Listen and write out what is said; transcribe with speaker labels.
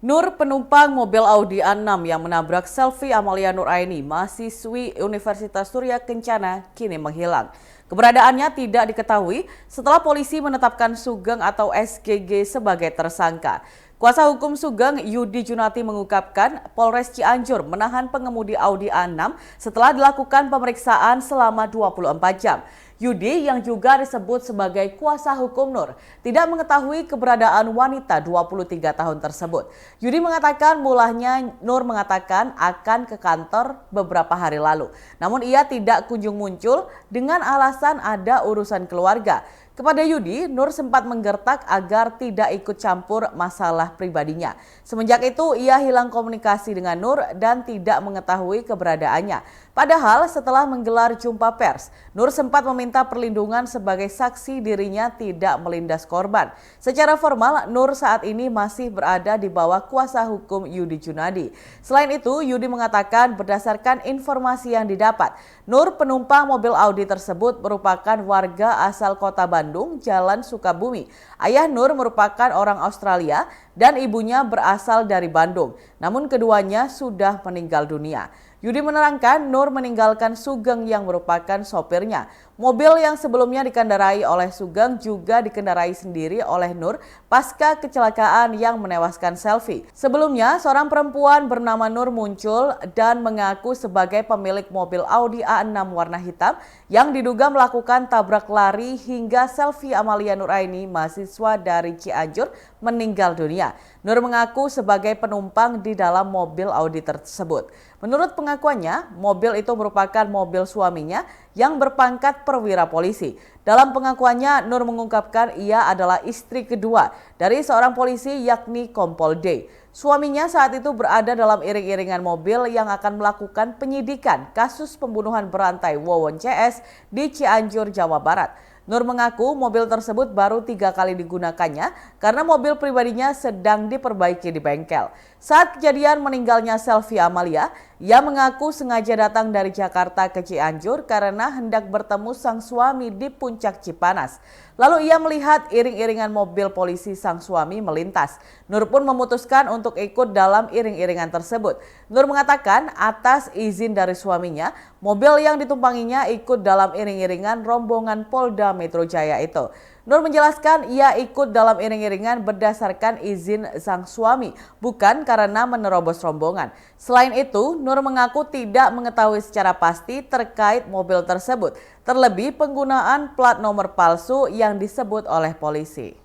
Speaker 1: Nur, penumpang mobil Audi A6 yang menabrak Selvi Amalia Nuraini, mahasiswi Universitas Surya Kencana, kini menghilang. Keberadaannya tidak diketahui setelah polisi menetapkan Sugeng atau SGG sebagai tersangka. Kuasa hukum Sugeng, Yudi Junati, mengungkapkan Polres Cianjur menahan pengemudi Audi A6 setelah dilakukan pemeriksaan selama 24 jam. Yudi, yang juga disebut sebagai kuasa hukum Nur, tidak mengetahui keberadaan wanita 23 tahun tersebut. Yudi mengatakan mulanya Nur mengatakan akan ke kantor beberapa hari lalu. Namun ia tidak kunjung muncul dengan alasan ada urusan keluarga. Kepada Yudi, Nur sempat menggertak agar tidak ikut campur masalah pribadinya. Semenjak itu ia hilang komunikasi dengan Nur dan tidak mengetahui keberadaannya. Padahal setelah menggelar jumpa pers, Nur sempat meminta perlindungan sebagai saksi dirinya tidak melindas korban. Secara formal, Nur saat ini masih berada di bawah kuasa hukum Yudi Junadi. Selain itu, Yudi mengatakan berdasarkan informasi yang didapat, Nur, penumpang mobil Audi tersebut merupakan warga asal kota Bandung, Jalan Sukabumi. Ayah Nur merupakan orang Australia dan ibunya berasal dari Bandung. Namun keduanya sudah meninggal dunia. Yudi menerangkan Nur meninggalkan Sugeng yang merupakan sopirnya. Mobil yang sebelumnya dikendarai oleh Sugeng juga dikendarai sendiri oleh Nur pasca kecelakaan yang menewaskan Selvi. Sebelumnya, seorang perempuan bernama Nur muncul dan mengaku sebagai pemilik mobil Audi A6 warna hitam yang diduga melakukan tabrak lari hingga Selvi Amalia Nuraini, mahasiswa dari Cianjur, meninggal dunia. Nur mengaku sebagai penumpang di dalam mobil Audi tersebut. Menurut pengakuannya, mobil itu merupakan mobil suaminya yang berpangkat perwira polisi. Dalam pengakuannya, Nur mengungkapkan ia adalah istri kedua dari seorang polisi yakni Kompol D. Suaminya saat itu berada dalam iring-iringan mobil yang akan melakukan penyidikan kasus pembunuhan berantai Wawon CS di Cianjur, Jawa Barat. Nur mengaku mobil tersebut baru 3 kali digunakannya karena mobil pribadinya sedang diperbaiki di bengkel. Saat kejadian meninggalnya Selvi Amalia, ia mengaku sengaja datang dari Jakarta ke Cianjur karena hendak bertemu sang suami di Puncak Cipanas. Lalu ia melihat iring-iringan mobil polisi sang suami melintas. Nur pun memutuskan untuk ikut dalam iring-iringan tersebut. Nur mengatakan atas izin dari suaminya, mobil yang ditumpanginya ikut dalam iring-iringan rombongan Polda Metro Jaya itu. Nur menjelaskan ia ikut dalam iring-iringan berdasarkan izin sang suami, bukan karena menerobos rombongan. Selain itu, Nur mengaku tidak mengetahui secara pasti terkait mobil tersebut, terlebih penggunaan plat nomor palsu yang disebut oleh polisi.